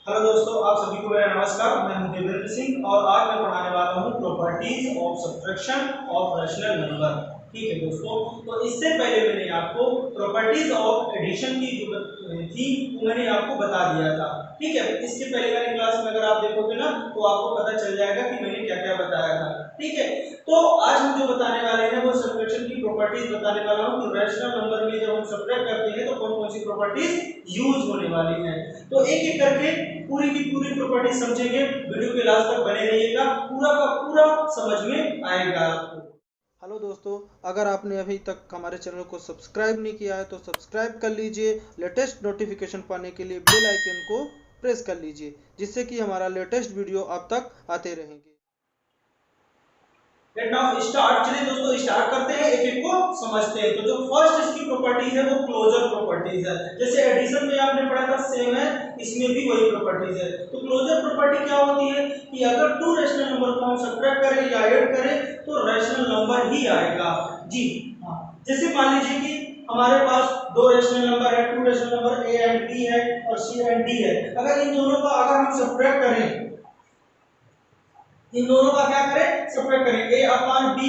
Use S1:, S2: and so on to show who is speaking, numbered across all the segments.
S1: Hello दोस्तों, आप सभी को मेरा नमस्कार। मैं हूं देवेंद्र सिंह और आज मैं पढ़ाने वाला हूं properties of subtraction of rational number. ठीक है दोस्तों, तो इससे पहले मैंने आपको प्रॉपर्टीज ऑफ एडिशन की जो थी वो मैंने आपको बता दिया था। ठीक है, इसके पहले वाली क्लास में अगर आप देखोगे ना तो आपको पता चल जाएगा कि मैंने क्या क्या बताया था। ठीक है, तो आज हम जो बताने वाले हैं वो सब्ट्रैक्शन की प्रॉपर्टीज बताने वाला हूं कि रैशनल नंबर में जब हम सब्ट्रैक्ट करते हैं तो कौन कौन सी प्रॉपर्टीज यूज होने वाली हैं। तो एक एक करके पूरी की पूरी प्रॉपर्टी समझेंगे। वीडियो के लास्ट तक बने रहिएगा, पूरा का पूरा समझ में आएगा आपको।
S2: हेलो दोस्तों, अगर आपने अभी तक हमारे चैनल को सब्सक्राइब नहीं किया है तो सब्सक्राइब कर लीजिए। लेटेस्ट नोटिफिकेशन पाने के लिए बेल आइकन को प्रेस कर लीजिए, जिससे कि हमारा लेटेस्ट वीडियो आप तक आते रहेंगे।
S1: Let now start. चलिए दोस्तों स्टार्ट करते हैं, एक एक को समझते हैं। तो जो फर्स्ट इसकी प्रॉपर्टीज है वो क्लोजर प्रॉपर्टीज है। जैसे एडिशन में आपने पढ़ा था सेम है, इसमें भी वही प्रॉपर्टीज है। तो क्लोजर प्रॉपर्टी क्या होती है कि अगर टू रैशनल नंबर को हम सब्ट्रैक्ट करें या ऐड करें तो रैशनल नंबर ही आएगा। जी हाँ, जैसे मान लीजिए कि हमारे पास दो रैशनल नंबर है, two rational number A and B है और सी एंड डी है। अगर इन दोनों का अगर हम सब्ट्रैक्ट करें, इन दोनों का क्या करें, सब्ट्रैक्ट करें, a upon b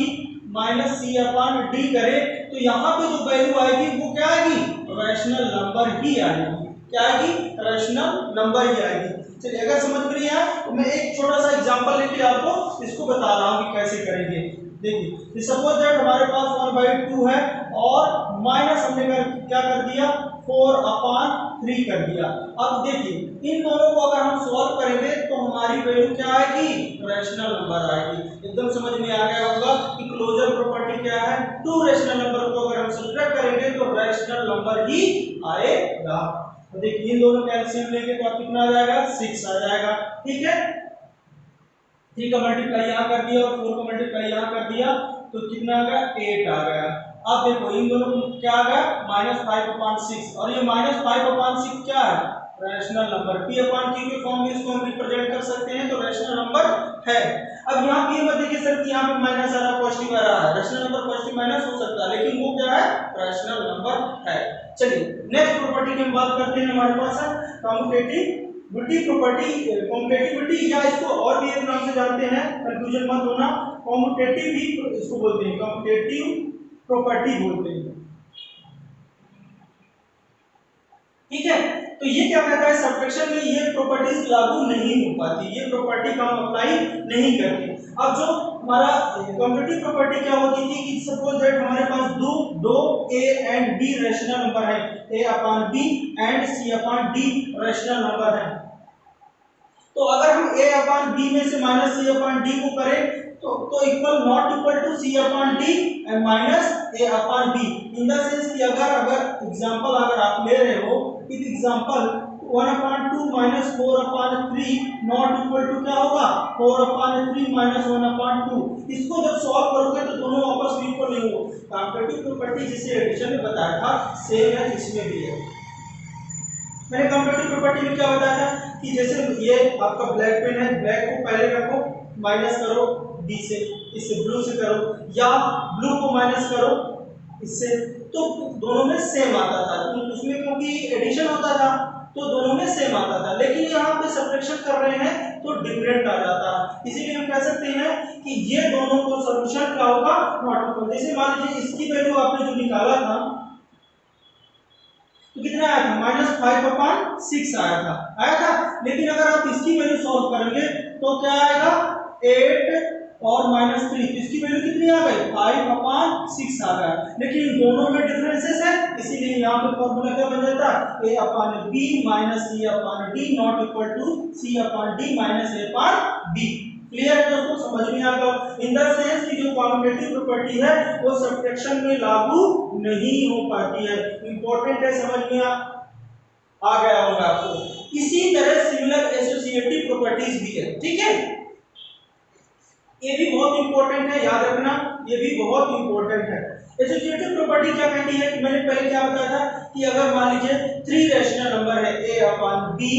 S1: minus c upon d करें तो यहाँ पे जो वैल्यू आएगी वो क्या आएगी, रैशनल नंबर ही आएगी। क्या आएगी, रैशनल नंबर ही आएगी। चलिए अगर समझ में नहीं आया तो मैं एक छोटा सा एग्जांपल लेके आपको इसको बता रहा हूँ कि कैसे करेंगे। देखिए सपोज दैट हमारे पास 1/2 है और माइनस हमने क्या कर दिया 4/3 कर दिया। अब देखिए इन दोनों को अगर हम सॉल्व करेंगे तो हमारी वैल्यू क्या आएगी, रैशनल नंबर आएगी। एकदम समझ में आ गया होगा कि क्लोजर प्रॉपर्टी क्या है, टू रैशनल नंबर को अगर हम सब्ट्रैक्ट करेंगे तो रैशनल नंबर ही आएगा। तो देखिए इन दोनों का एलसीएम लेंगे तो आप कितना आ जाएगा, 6 आ जाएगा। ठीक है, 3 का मल्टीप्लाई यहाँ कर दिया और 4 का मल्टीप्लाई यहाँ कर दिया तो कितना आ गया, 8 आ गया। अब देखो इन दोनों को क्या आ गया, -5/6 और ये -5/6 क्या है, rational number. p upon q के फॉर्म में इसको हम रिप्रेजेंट कर सकते हैं तो रैशनल नंबर है। अब यहाँ p मत देखिए सर कि यहाँ पे माइनस आ रहा है, पॉजिटिव आ रहा है। रैशनल नंबर पॉजिटिव माइनस हो सकता है लेकिन वो क्या है, रैशनल नंबर है। चलिए नेक्स्ट प्रॉपर्टी की हम बात करते हैं। हमारे पास है कम्यूटेटिविटी प्रॉपर्टी, कम्यूटेटिविटी या इसको और भी एक नाम से जानते हैं, कंफ्यूजन मत होना। कम्यूटेटिव भी इसको बोलते हैं, कम्यूटेटिव प्रॉपर्टी बोलते हैं। ठीक है, तो ये क्या कहता है, सब्ट्रैक्शन में ये प्रॉपर्टीज लागू नहीं हो पाती, ये प्रॉपर्टी का हम अप्लाई नहीं करते। अब जो हमारा कम्यूटेटिव प्रॉपर्टी क्या होती थी कि सपोज दैट हमारे पास दो A and B rational number है, A upon B and C upon D rational number है। तो अगर हम a अपॉन b में से माइनस c अपॉन d को करें तो equal not equal to c upon d and minus a upon b। In the sense कि अगर एग्जांपल अगर आप ले रहे हो, इस example 1/2 minus 4/3 not equal to क्या होगा, 4/3 माइनस 1/2। इसको जब सॉल्व करोगे तो दोनों आपस में इक्वल नहीं होंगे। कम्यूटेटिव प्रॉपर्टी जिसे एडिशन में बताया था सेम है इसमें भी है। मैंने कम्यूटेटिव प्रॉपर्टी में क्या बताया था कि जैसे ये आपका ब्लैक पेन है, ब्लैक को पहले रखो, माइनस करो डी से, इससे ब्लू से करो, या ब्लू को माइनस करो इससे, तो दोनों में सेम आता था। तो उसमें क्योंकि एडिशन होता था तो दोनों में सेम आता था, लेकिन यहाँ पे सब्ट्रैक्शन कर रहे हैं तो डिफरेंट आ जाता है। इसीलिए हम कह सकते हैं कि ये दोनों को सॉल्यूशन क्या होगा, नॉट इक्वल। जैसे मान लीजिए इसकी वैल्यू आपने जो निकाला था तो कितना आया था, -5/6 आया था। लेकिन अगर आप इसकी वैल्यू सॉल्व करेंगे तो क्या आएगा, 8 और -3, तो इसकी वैल्यू कितनी आ गई, 5/6 आ गया। लेकिन इन दोनों में डिफरेंसेस है, इसीलिए यहाँ पे फॉर्मूला क्या बन जाता है, a/b minus c/d not equal to c/d minus a/b। Clear है दोस्तों, समझ में आ गया। इन द सेंस की जो कम्यूटेटिव प्रॉपर्टी है वो सब्ट्रैक्शन में लागू नहीं हो पाती है। इंपॉर्टेंट है, समझ में आ गया होगा आपको। इसी तरह सिमिलर एसोसिएटिव प्रॉपर्टीज भी है। ठीक है, ये भी बहुत इंपॉर्टेंट है, याद रखना, ये भी बहुत इंपॉर्टेंट है। एसोसिएटिव प्रॉपर्टी क्या कहती है कि मैंने पहले क्या बताया था कि अगर मान लीजिए 3 रैशनल नंबर है, a upon b,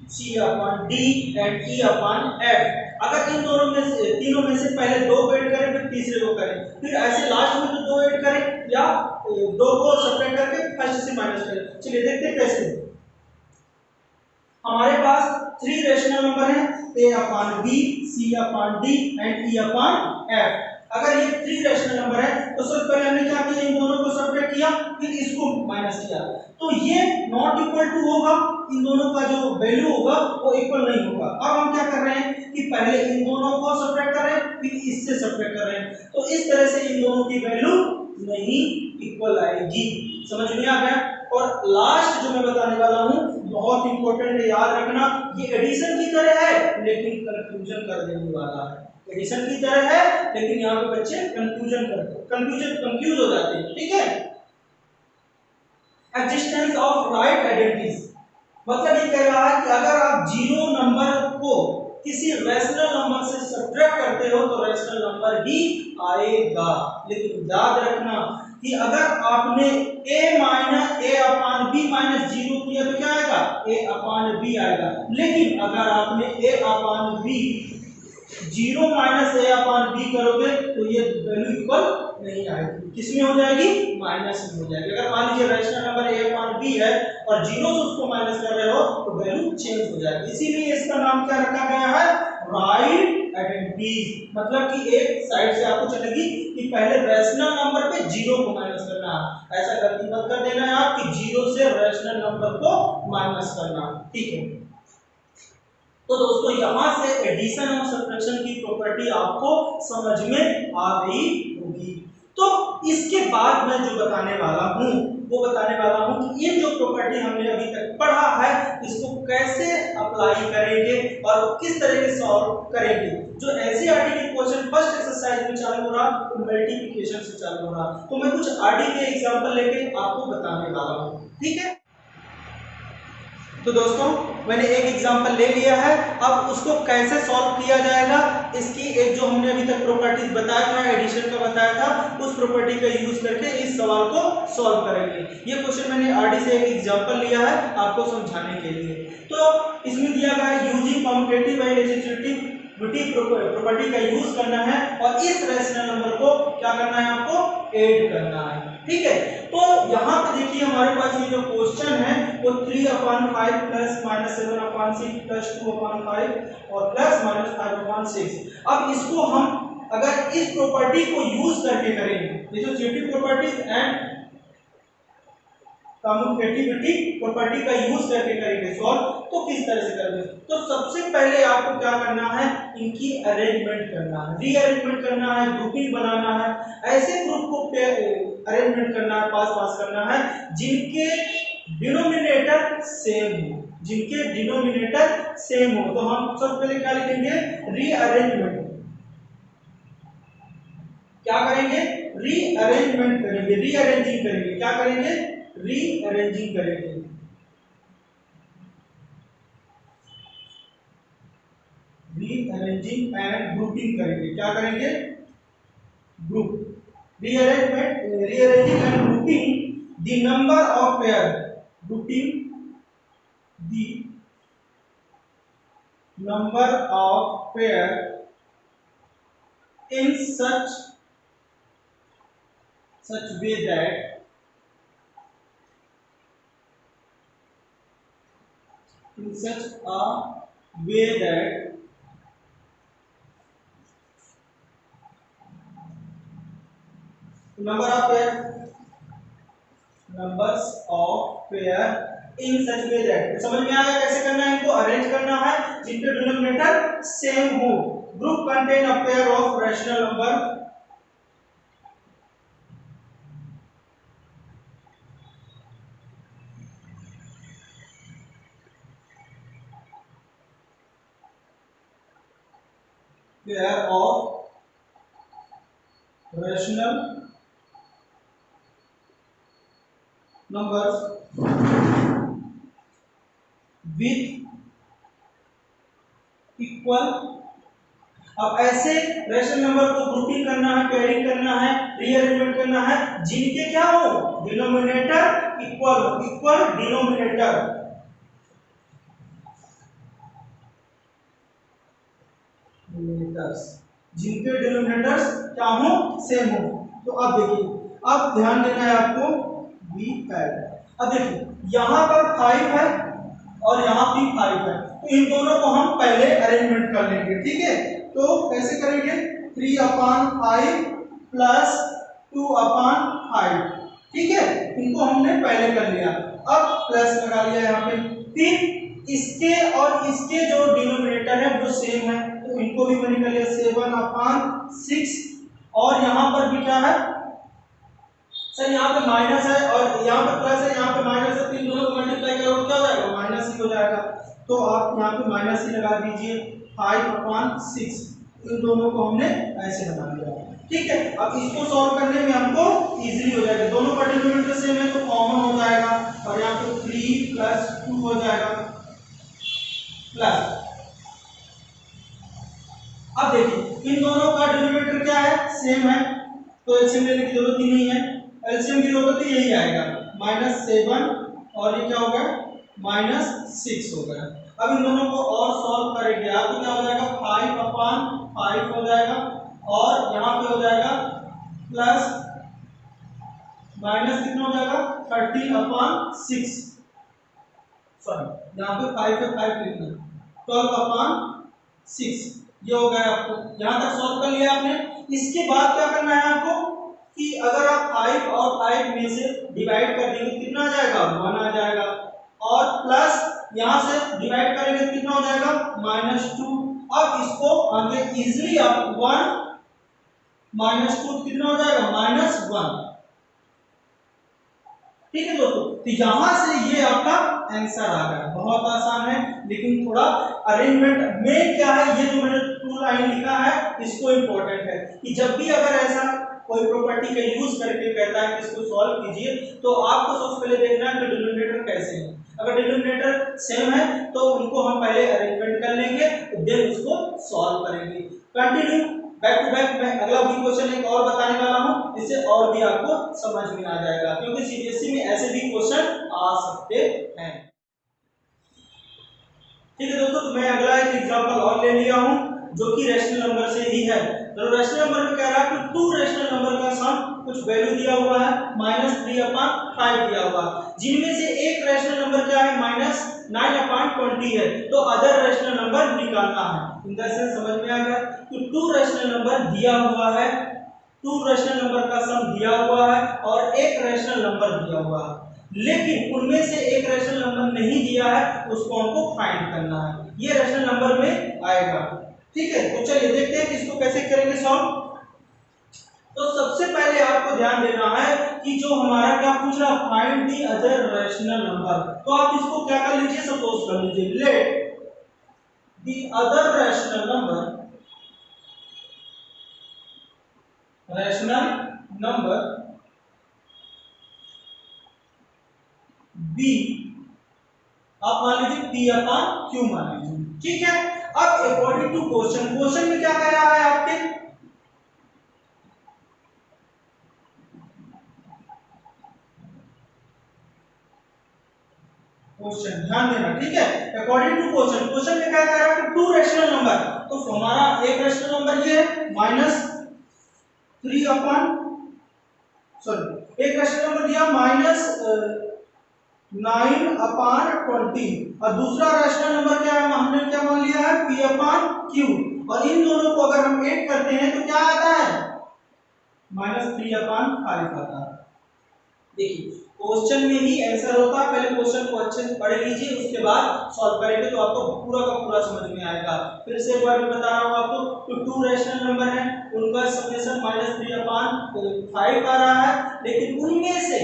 S1: c upon d and e upon f। अगर इन दोनों में से, तीनों में से पहले दो को ऐड करें फिर तीसरे को करें, फिर ऐसे लास्ट में तो दो ऐड करें या दो को सब्ट्रैक्ट करके फर्स्ट से माइनस करें। चलिए देखते हैं कैसे। हमारे पास 3 रैशनल नंबर हैं, a upon b, c upon d and e upon f। अगर ये 3 रैशनल नंबर है तो सबसे पहले हमने क्या किया, इन दोनों को सब्ट्रैक्ट किया, फिर इसको माइनस किया, तो ये नॉट इक्वल टू होगा, इन दोनों का जो वैल्यू होगा वो इक्वल नहीं होगा। अब हम क्या कर रहे हैं कि पहले इन दोनों को सब्ट्रैक्ट कर रहे हैं, फिर इससे सब्ट्रैक्ट कर रहे हैं, तो इस तरह से इन दोनों की वैल्यू नहीं इक्वल आएगी। समझ में आ गया? और लास्ट जो मैं बताने वाला हूं बहुत इंपॉर्टेंट है, याद रखना, ये एडिशन की तरह है लेकिन कंफ्यूजन कर देने वाला है। एडिशन की तरह है लेकिन यहाँ पे बच्चे कंफ्यूज हो जाते हैं, ठीक है। एग्जिस्टेंस ऑफ राइट आइडेंटिटीज, मतलब ये कह रहा है कि अगर आप जीरो नंबर को किसी रैशनल नंबर से सब्ट्रैक्ट करते हो तो रैशनल नंबर ही आएगा, लेकिन याद रखना कि अगर आपने a minus a upon b minus zero किया तो क्या आएगा, a अपॉन b आएगा, लेकिन अगर आपने a upon b zero minus a upon b करोगे तो ये वैल्यू इक्वल नहीं आएगी, किसमें हो जाएगी, माइनस में हो जाएगी। अगर मान लीजिए rational number a upon b है और जीरो से उसको माइनस कर रहे हो तो वैल्यू चेंज हो जाएगी, इसीलिए इसका नाम क्या रखा गया है, राइट आइडेंटिटीज। मतलब कि एक साइड से आपको चलेगी कि पहले रैशनल नंबर पे जीरो को माइनस करना, ऐसा गलती मत कर देना है आप कि जीरो से रैशनल नंबर को माइनस करना, ठीक है। तो दोस्तों यहां से एडिशन और सब्ट्रैक्शन की प्रॉपर्टी आपको समझ में आ गई होगी। तो इसके बाद मैं जो बताने वाला हूं वो बताने वाला हूं कि ये जो प्रॉपर्टी हमने अभी तक पढ़ा है इसको कैसे अप्लाई करेंगे और किस तरह से सॉल्व करेंगे। जो एनसीईआरटी के क्वेश्चन फर्स्ट एक्सरसाइज में चालू हो रहा वो मल्टीप्लिकेशन से चालू हो रहा, तो मैं कुछ आरडी के एग्जांपल लेके आपको बताने वाला हूं, ठीक है। तो दोस्तों मैंने एक एग्जांपल ले लिया है, अब उसको कैसे सॉल्व किया जाएगा, इसकी एक जो हमने अभी तक प्रॉपर्टीज बताया था, एडिशन का बताया था, उस प्रॉपर्टी का यूज करके इस सवाल को सॉल्व करेंगे। ये क्वेश्चन मैंने आरडी से एक एग्जांपल लिया है आपको समझाने के लिए। तो इसमें दिया गया है using commutative and associative property का यूज करना है और इस रैशनल नंबर को क्या करना है, आपको ऐड करना है, ठीक है। तो यहाँ पे देखिए हमारे पास ये जो क्वेश्चन है वो 3/5 प्लस माइनस 7/6 प्लस 2/5 और प्लस माइनस 5/6। अब इसको हम अगर इस प्रॉपर्टी को यूज करके करेंगे, associative properties and commutativity property का यूज करके करेंगे सॉल्व, तो किस तरह से करेंगे, तो सबसे पहले आपको क्या करना है, इनकी अरेंजमेंट करना है, रीअरेंजमेंट करना है, ग्रुपिंग बनाना है, ऐसे ग्रुप को अरेंजमेंट करना है, पास करना है जिनके डिनोमिनेटर सेम हो, जिनके डिनोमिनेटर सेम हो। तो हम सबसे पहले क्या लिखेंगे, रीअरेंजमेंट, क्या करेंगे, रीअरेंजमेंट करेंगे, रीअरेंजिंग करेंगे, क्या करेंगे, रीअरेंजिंग करेंगे, रीअरेंजिंग एंड ग्रुपिंग करेंगे, क्या करेंगे, group, rearranging and grouping the number of pair, grouping the number of pair in such way that numbers of pair in such way that, समझ में आया कैसे करना है, इनको अरेंज करना है जिनके डिनोमिनेटर सेम हो। Group contain a pair of rational number numbers with equal. अब ऐसे रैशनल नंबर को ग्रुपिंग करना है, पेयरिंग करना है, रीअरेंजमेंट करना है जिनके क्या हो, डिनोमिनेटर इक्वल हो, इक्वल डिनोमिनेटर, जिनके डिनोमिनेटर्स क्या हो, सेम हो। तो अब देखिए, अब ध्यान देना है आपको, बी ऐड। अब देखिए यहां पर 5 है और यहाँ भी 5 है। तो इन दोनों को हम पहले अरेंजमेंट कर लेंगे, ठीक है। तो कैसे करेंगे, 3/5 प्लस 2/5, ठीक है। इनको हमने पहले कर लिया, अब प्लस लगा लिया यहाँ पे। फिर इसके और इसके जो डिनोमिनेटर है वो सेम है, तो इनको भी मैंने कर लिया 7/6। और यहाँ पर भी क्या है सर, यहाँ पे माइनस है और यहाँ पे प्लस है, यहाँ पे माइनस है, तीन दोनों को मल्टीप्लाई करोगे क्या हो जाएगा, माइनस ही हो जाएगा। तो आप यहाँ पे माइनस ही लगा दीजिए 5/6। इन दोनों को हमने ऐसे बना लिया, ठीक है। अब इसको सॉल्व करने में हमको इजीली हो जाएगा, दोनों का डिनोमिनेटर सेम है तो कॉमन हो जाएगा, और यहाँ पे 3 + 2 हो जाएगा प्लस। अब देखिए इन दोनों का डिनोमिनेटर क्या है, सेम है, तो एलसीएम लेने की जरूरत ही नहीं है। एलसीएम की जरूरत ही यही आएगा, -7 और ये क्या हो गया -6 हो गया। अब इन दोनों को और सॉल्व करेंगे, आपको क्या हो जाएगा 5/5 हो जाएगा, और यहाँ पे हो जाएगा प्लस माइनस कितना हो जाएगा 13/6, सॉरी यहाँ पे 5 पे 5 लिखना, 12/6 ये हो गया। आपको यहाँ तक सॉल्व कर लिया आपने। इसके बाद क्या करना है आपको कि अगर आप 5 और 5 में से डिवाइड कर देंगे कितना आ जाएगा 1 आ जाएगा, और प्लस यहाँ से डिवाइड करेंगे तो कितना हो जाएगा -2। अब इसको आगे इजीली आप 1 - 2 कितना हो जाएगा -1, ठीक है दोस्तों। तो यहां से ये आपका आंसर आ गया, बहुत आसान है, लेकिन थोड़ा अरेंजमेंट में क्या है, ये जो मैंने 2 लाइन लिखा है इसको इंपॉर्टेंट है कि जब भी अगर ऐसा कोई प्रॉपर्टी का यूज करके कहता है कि इसको सॉल्व कीजिए, तो आपको सबसे पहले देखना है कि डिनोमिनेटर कैसे है। अगर डिनोमिनेटर सेम है तो उनको हम पहले अरेंजमेंट कर लेंगे, देन उसको सॉल्व करेंगे। कंटिन्यू बैक टू बैक मैं अगला भी क्वेश्चन एक और बताने वाला हूं, जिससे और भी आपको समझ में आ जाएगा, क्योंकि सीबीएसई में ऐसे भी क्वेश्चन आ सकते हैं। ठीक है दोस्तों, तो मैं अगला एक एग्जांपल और ले लिया हूं जो कि रैशनल नंबर से ही है। तो रैशनल नंबर में कह रहा है कि 2 रैशनल नंबर का सम कुछ वैल्यू दिया हुआ है -3/5 दिया हुआ, जिनमें से एक रैशनल नंबर क्या है -9/20 है, तो अदर रैशनल नंबर निकालना है। इन द सेंस समझ में आ गया कि 2 रैशनल नंबर दिया हुआ है, 2 रैशनल नंबर का सम दिया हुआ है और एक रैशनल नंबर दिया हुआ है, लेकिन उनमें से एक रैशनल नंबर नहीं दिया है, उसको हमको फाइंड करना है, ये रैशनल नंबर में आएगा। ठीक है, तो चलिए देखते हैं कि इसको कैसे करेंगे सॉल्व। तो सबसे पहले आपको ध्यान देना है कि जो हमारा क्या पूछ रहा है, find the other rational number. तो आप इसको क्या कर लीजिए, सपोज कर लीजिए let the other rational number b, आप मान लीजिए p/q मान लीजिए, ठीक है। अब अकॉर्डिंग टू क्वेश्चन में क्या कह रहा है आपके, क्वेश्चन ध्यान देना, ठीक है। अकॉर्डिंग टू क्वेश्चन में क्या कह रहा है कि 2 रैशनल नंबर, तो हमारा एक रैशनल नंबर ये है एक रैशनल नंबर दिया -9/20 और दूसरा रैशनल नंबर क्या है, हमने क्या मान लिया है p/q, और इन दोनों को अगर हम ऐड करते हैं तो क्या आता है -3/5 आता है। देखिए क्वेश्चन में ही आंसर होता है, पहले क्वेश्चन को अच्छे से पढ़ लीजिए, उसके बाद सॉल्व करेंगे तो आपको पूरा का पूरा समझ में आएगा। फिर से एक बार मैं बता रहा हूं आपको, तो 2 रैशनल नंबर है, उनका समेशन -3/5 आ रहा है, लेकिन उनमें से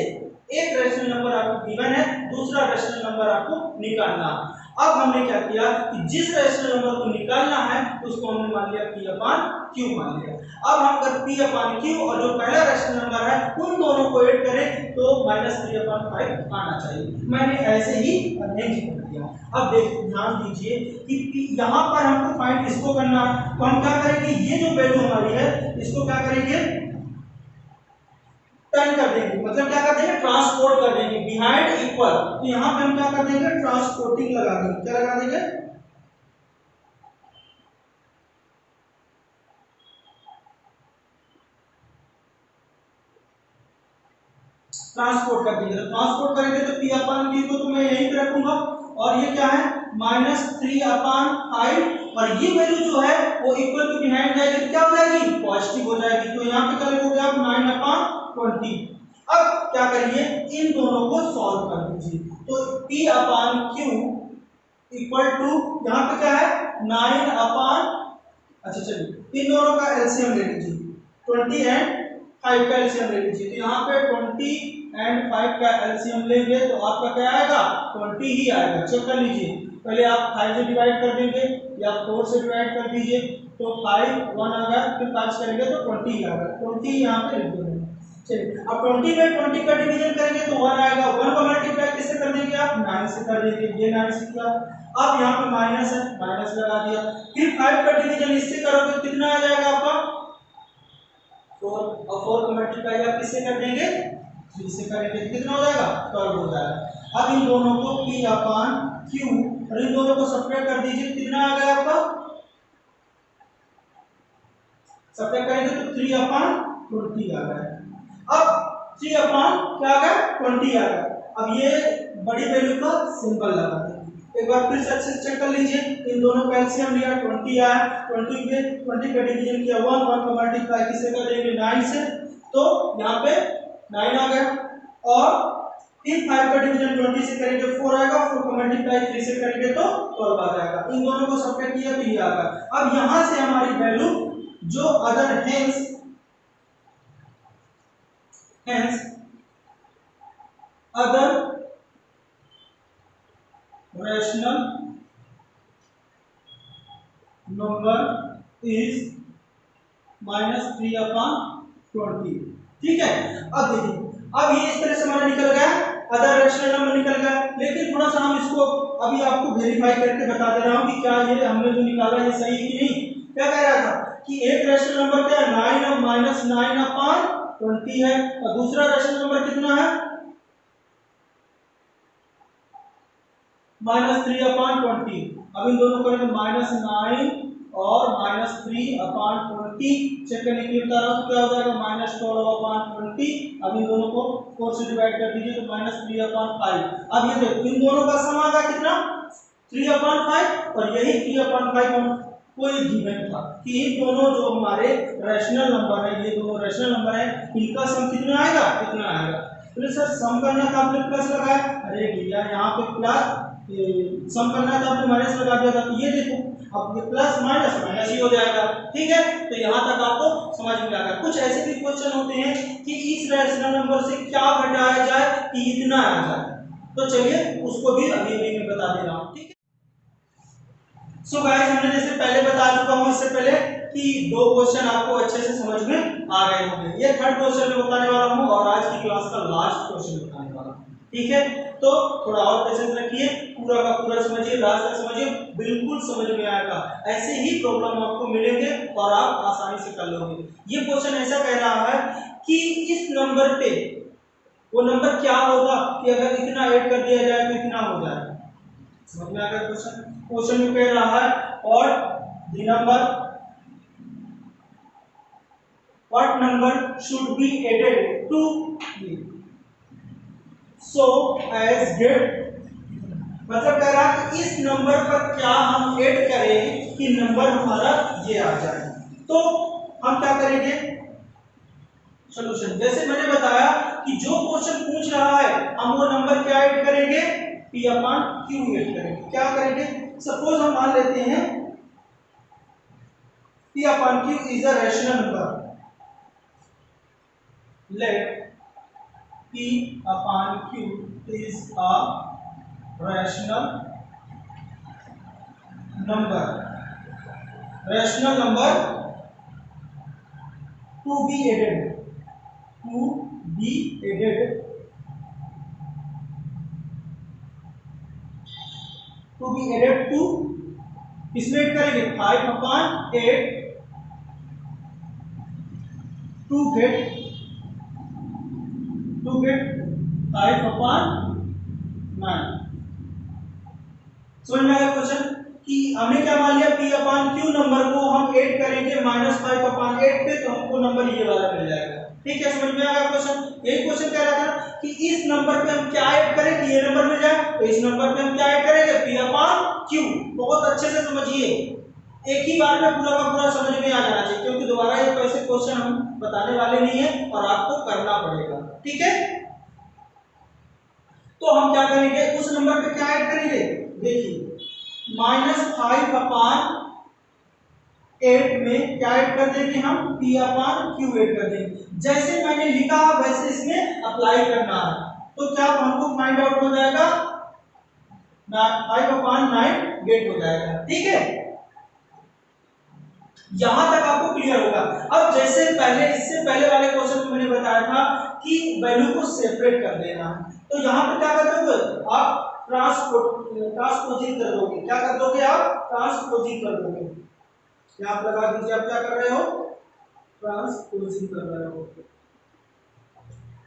S1: एक रैशनल नंबर आपको गिवन है, दूसरा रैशनल नंबर आपको निकालना है। अब हमने क्या किया कि जिस रैशनल नंबर को निकालना है उसको हमने मान लिया p/q मान लिया। अब हम अगर p/q और जो पहला रैशनल नंबर है उन दोनों को ऐड करें तो -3/5 आना चाहिए। मैंने ऐसे ही अरेंज कर दिया। अब देखिए ध्यान दीजिए कि यहाँ पर हमको फाइंड इसको करना है, तो हम क्या करेंगे, ये जो वैल्यू हमारी है इसको क्या करेंगे टर्न कर देंगे, मतलब क्या कर देंगे ट्रांसपोर्ट कर देंगे, बिहाइंड इक्वल। तो यहाँ पे हम क्या कर देंगे ट्रांसपोर्टिंग लगा देंगे, क्या लगा देंगे ट्रांसपोर्ट कर देंगे। तो ट्रांसपोर्ट करेंगे तो p/q को तो मैं यहीं पे रखूंगा और ये क्या है -3/5 और ये वैल्यू जो है वो इक्वल टू बिहाइंड जाएगी तो क्या हो जाएगी पॉजिटिव हो जाएगी। तो यहाँ पे क्या लिखोगे आप 9/20। अब क्या करिए इन दोनों को सॉल्व कर दीजिए। तो P/Q इक्वल टू यहाँ पे क्या है 9/, अच्छा चलिए इन दोनों का एलसीएम ले लीजिए 20 एंड 5 का एलसीएम ले लीजिए। तो यहाँ पे 20 एंड 5 का एलसीएम लेंगे तो आपका क्या आएगा 20 ही आएगा। चेक कर लीजिए, पहले आप 5 से डिवाइड कर देंगे या 4 से डिवाइड कर दीजिए तो 5 1 आ गया, फिर 5 करेंगे तो 20 ही आएगा। 20 यहाँ पे लिख देंगे। चलिए अब 20 में 20 का डिवीजन करेंगे तो 1 आएगा। 1 को मल्टीप्लाई किससे कर देंगे आप 9 से कर देंगे। ये 9 से किया, अब यहाँ पे माइनस है माइनस लगा दिया। फिर 5 का डिवीजन इससे करोगे तो कितना आ जाएगा आपका 4 और 4 को मल्टीप्लाई आप किससे कर देंगे 3 से करेंगे तो कितना हो जाएगा 12 हो जाएगा। अब इन दोनों को P/Q और इन दोनों को सब्ट्रैक्ट कर दीजिए कितना आ गया आपका, सब्ट्रैक्ट करेंगे तो 3/20 आ गया। अब 3/, क्या आ गया 20 आ गया। अब ये बड़ी वैल्यू का सिंबल लगा दें। एक बार फिर से अच्छे से चेक कर लीजिए, इन दोनों का एलसीएम लिया 20 आया, 20 का डिवीजन किया 1 को मल्टीप्लाई किससे कर देंगे 9 से तो यहाँ पे 9 आ गया। और फिर 5 का डिवीजन 20 से करेंगे 4 आएगा, 4 को मल्टीप्लाई 3 से करेंगे तो 12 आ जाएगा। इन दोनों को सब्ट्रैक्ट किया तो ये आ गया। अब यहाँ से हमारी वैल्यू जो other hence other rational number is -3/20। ठीक है, अब देखिए अब ये इस तरह से हमारा निकल गया अदर रैशनल नंबर निकल गया। लेकिन थोड़ा सा हम इसको अभी आपको वेरीफाई करके बता दे रहा हूं कि क्या ये हमने जो निकाला ये सही है कि नहीं। क्या कह रहा था कि एक रैशनल नंबर क्या है 9/-9/20 है और दूसरा रैशनल नंबर कितना है -3/20। अब इन दोनों को करेंगे -9 और -3/20। चेक करने के लिए बता रहा हूं तो क्या हो जाएगा -12/20। अब इन दोनों को 4 से डिवाइड कर दीजिए तो -3/5। अब ये देखो इन दोनों का सम आ गया कितना 3/5 और यही 3/5 हमको ये गिवन था कि इन दोनों जो हमारे रैशनल नंबर है ये दोनों रैशनल नंबर है इनका सम कितना आएगा कितना आएगा। तो सर सम करना था आपने प्लस लगाया, अरे भैया यहाँ पे प्लस सम करना था आपने माइनस लगा दिया था। तो ये देखो अब ये प्लस माइनस माइनस ही हो जाएगा। ठीक है, तो यहाँ तक आपको समझ में आ गया। कुछ ऐसे भी क्वेश्चन होते हैं कि इस रैशनल नंबर से क्या घटाया जाए कि इतना आ जाए, तो चलिए उसको भी अभी अभी मैं बता दे रहा हूँ। ठीक है, सो गाइस हमने जैसे पहले बता चुका हूँ इससे पहले कि 2 क्वेश्चन आपको अच्छे से समझ में आ गए होंगे। ये थर्ड क्वेश्चन में बताने वाला हूँ और आज की क्लास का लास्ट क्वेश्चन बताने वाला हूँ। ठीक है, तो थोड़ा और पेशेंस रखिए, पूरा का पूरा समझिए, लास्ट तक समझिए, बिल्कुल समझ में आएगा। ऐसे ही प्रॉब्लम आपको मिलेंगे और आप आसानी से कर लोगे। ये क्वेश्चन ऐसा कह रहा है कि इस नंबर पे वो नंबर क्या होगा कि अगर इतना ऐड कर दिया जाए तो इतना हो जाए। समझ में आ गया क्वेश्चन। क्वेश्चन में कह रहा है और the number what number should be added to it so as get, मतलब कह रहा है कि इस नंबर पर क्या हम ऐड करें कि नंबर हमारा ये आ जाए। तो हम क्या करेंगे सॉल्यूशन, जैसे मैंने बताया कि जो क्वेश्चन पूछ रहा है हम वो नंबर क्या ऐड करेंगे P/Q ऐड करेंगे। क्या करेंगे, सपोज हम मान लेते हैं P/Q is a rational number. Let P/Q is a rational number. Rational number to be added. To be added. To be added to इसमें ऐड करेंगे 5/8 to get 5/9। समझ में आया क्वेश्चन कि हमने क्या मान लिया P/Q नंबर को हम ऐड करेंगे -5/8 पे तो हमको नंबर ये वाला मिल जाएगा। ठीक है, समझ में आ गया क्वेश्चन? यही क्वेश्चन कह रहा था कि इस नंबर पे हम क्या ऐड करें कि ये नंबर मिल जाए, तो इस नंबर पे हम क्या ऐड करेंगे, p अपॉन q। बहुत अच्छे से समझिए, एक ही बार में पूरा का पूरा समझ में आ जाना चाहिए, क्योंकि दोबारा ये ऐसे क्वेश्चन हम बताने वाले नहीं है और आपको करना पड़ेगा। ठीक है, तो हम क्या करेंगे, उस नंबर पे क्या ऐड करेंगे, देखिए -5 अपॉन 8 में क्या ऐड कर देंगे हम, p अपॉन q ऐड कर देंगे। जैसे मैंने लिखा वैसे इसमें अप्लाई करना है, तो क्या हमको फाइंड आउट हो जाएगा, 5 अपॉन 9 गेट हो जाएगा। ठीक है, यहां तक आपको क्लियर होगा। अब जैसे पहले, इससे पहले वाले क्वेश्चन में मैंने बताया था कि वैल्यू को सेपरेट कर देना है, तो यहां पे क्या कर दोगे आप, ट्रांसपोजिंग कर दोगे। क्या कर दोगे आप, ट्रांसपोजिंग कर दोगे। यहां पर लगा दीजिए, आप क्या कर रहे हो, ट्रांसपोजिंग कर रहे हो।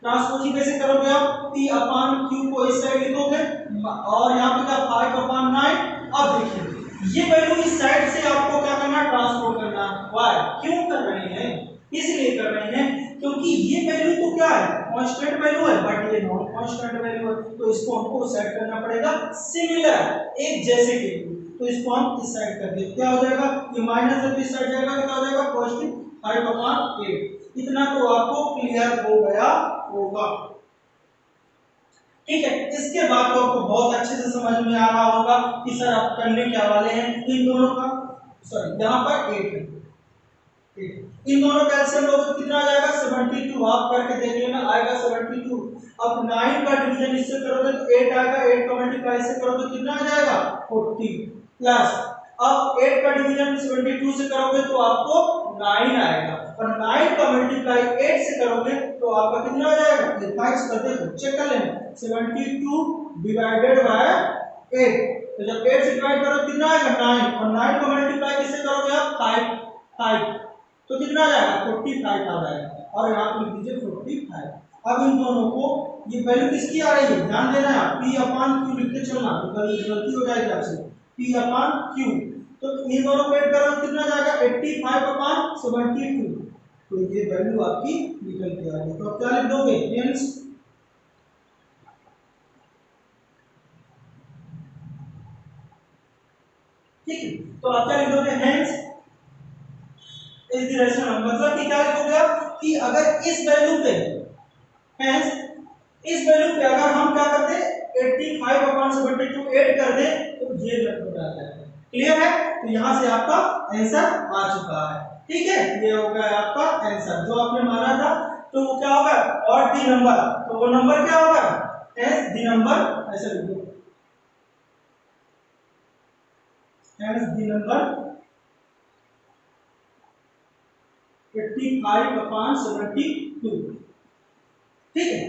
S1: ट्रांसपोजिंग कैसे करोगे आप, p अपॉन q को इस साइड लिखोगे और यहां पे क्या 5 अपॉन 9। अब देखिए ये वैल्यू इस साइड से आपको क्या करना है, ट्रांसपोर्ट करना है। व्हाई, क्यों कर रहे हैं, इसलिए कर रहे हैं क्योंकि ये वैल्यू तो क्या है, कांस्टेंट वैल्यू है, बट ये नॉन कांस्टेंट वैल्यू है, तो इसको हमको सेट करना पड़ेगा सिमिलर, एक जैसे के। तो इसको हम इस साइड कर दें, क्या हो जाएगा, ये माइनस जब इस साइड जाएगा तो क्या हो जाएगा, पॉजिटिव 5 अपॉन 8। इतना तो आपको क्लियर हो गया होगा। ठीक है, इसके बाद तो आपको बहुत अच्छे से समझ में आ रहा होगा कि सर आप करने क्या वाले हैं, इन दोनों का, सॉरी यहाँ पर 8 है, इन दोनों का एलसीएम लोगे तो कितना आ जाएगा, 72। आप करके देख लेना, आएगा 72। अब 9 का डिवीजन इससे करोगे तो 8 आएगा, 8 का मल्टीप्लाई इससे करोगे तो कितना आ जाएगा, 40 प्लस, अब 8 का डिवीजन 72 से करोगे तो आपको 9 आएगा, और 9 का मल्टीप्लाई 8 से करोगे तो आपका कितना आ जाएगा, ये 5 कर दे, चेक कर लेना, 72 डिवाइडेड बाय 8। तो जब 8 से डिवाइड करो कितना आएगा, 9, और 9 का मल्टीप्लाई किससे करोगे आप, 5, तो कितना आ जाएगा, 45 आ जाएगा, और यहाँ पे लिख दीजिए 45। अब इन दोनों को, ये वैल्यू किसकी आ रही है, ध्यान देना है, p अपॉन q लिख के चलना, तो कभी गलती हो जाएगी आपसे, p अपॉन q। तो इन दोनों को ऐड करो कितना आ जाएगा, 85 अपॉन 72। तो ये वैल्यू आपकी निकल के आ गई। तो अब क्या लिख दोगे, हेंस ठीक है, तो आप क्या लिख दोगे, hence is the rational number. मतलब कि क्या लिखोगे आप कि अगर इस वैल्यू पे, हेंस इस वैल्यू पे अगर हम क्या करते 85 अपॉन 72 ऐड कर दें तो ये नंबर आ जाएगा। क्लियर है, तो यहां से आपका आंसर आ चुका है। ठीक है, ये हो गया आपका आंसर जो आपने माना था। तो वो क्या होगा, और डी नंबर, तो वो नंबर क्या होगा, हेंस डी नंबर, ऐसे लिख दो, हेंस डी नंबर 85 अपॉन 72। ठीक है,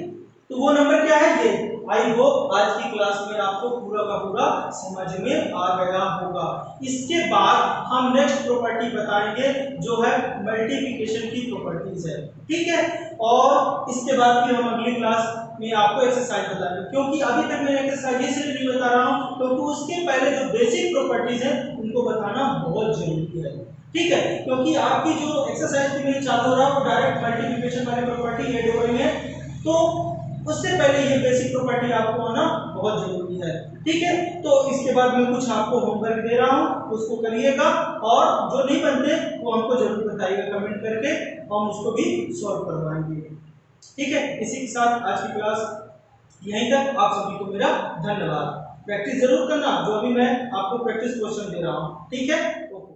S1: तो वो नंबर क्या है, ये। आई होप आज की क्लास में आपको पूरा का पूरा समझ में आ गया होगा। इसके बाद हम नेक्स्ट प्रॉपर्टी बताएंगे जो है मल्टीप्लिकेशन की प्रॉपर्टीज है। ठीक है, और इसके बाद फिर हम अगली क्लास में आपको एक्सरसाइज बताएंगे, क्योंकि अभी तक मैं एक्सरसाइज इसलिए नहीं बता रहा हूँ क्योंकि उसके पहले जो बेसिक प्रॉपर्टीज है उनको बताना बहुत जरूरी है। ठीक है, क्योंकि आपकी जो एक्सरसाइज की मेरी चालू हो रहा है वो डायरेक्ट मल्टीप्लिकेशन वाली प्रॉपर्टी ऐड हो रही है, तो उससे पहले ये बेसिक प्रॉपर्टी आपको आना बहुत जरूरी है। ठीक है, तो इसके बाद मैं कुछ आपको होमवर्क दे रहा हूँ, उसको करिएगा, और जो नहीं बनते वो हमको जरूर बताइएगा कमेंट करके, हम उसको भी सॉल्व करवाएंगे। ठीक है, इसी के साथ आज की क्लास यहीं तक। आप सभी को मेरा धन्यवाद। प्रैक्टिस जरूर करना जो अभी मैं आपको प्रैक्टिस क्वेश्चन दे रहा हूँ। ठीक है, ओके।